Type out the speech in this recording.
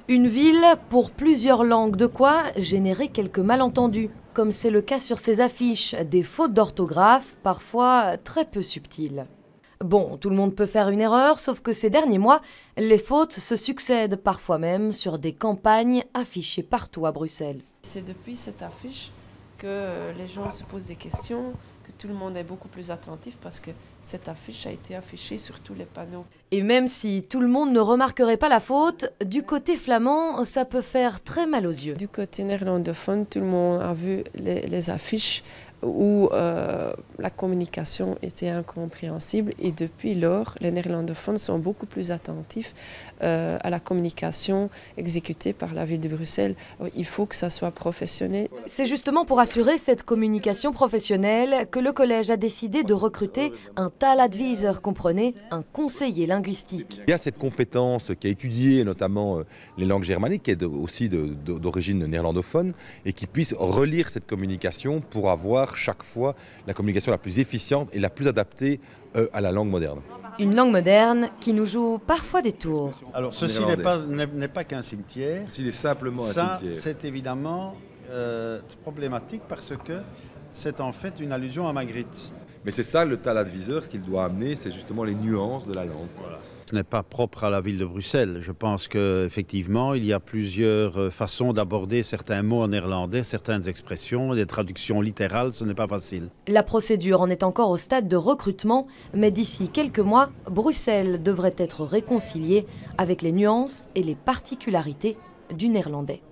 Une ville pour plusieurs langues, de quoi générer quelques malentendus, comme c'est le cas sur ces affiches, des fautes d'orthographe, parfois très peu subtiles. Bon, tout le monde peut faire une erreur, sauf que ces derniers mois, les fautes se succèdent, parfois même sur des campagnes affichées partout à Bruxelles. C'est depuis cette affiche que les gens se posent des questions, que tout le monde est beaucoup plus attentif parce que cette affiche a été affichée sur tous les panneaux. Et même si tout le monde ne remarquerait pas la faute, du côté flamand, ça peut faire très mal aux yeux. Du côté néerlandophone, tout le monde a vu les affiches où la communication était incompréhensible et depuis lors, les néerlandophones sont beaucoup plus attentifs à la communication exécutée par la ville de Bruxelles. Il faut que ça soit professionnel. C'est justement pour assurer cette communication professionnelle que le collège a décidé de recruter un taladvisor, comprenez, un conseiller linguistique. Il y a cette compétence qui a étudié notamment les langues germaniques, qui est aussi d'origine néerlandophone, et qui puisse relire cette communication pour avoir chaque fois la communication la plus efficiente et la plus adaptée à la langue moderne. Une langue moderne qui nous joue parfois des tours. Alors ceci n'est pas qu'un cimetière. S'il est simplement un Ça, cimetière. c'est évidemment problématique parce que c'est en fait une allusion à Magritte. Mais c'est ça le taladvisor, ce qu'il doit amener, c'est justement les nuances de la langue. Voilà. Ce n'est pas propre à la ville de Bruxelles. Je pense qu'effectivement, il y a plusieurs façons d'aborder certains mots en néerlandais, certaines expressions, des traductions littérales, ce n'est pas facile. La procédure en est encore au stade de recrutement, mais d'ici quelques mois, Bruxelles devrait être réconciliée avec les nuances et les particularités du néerlandais.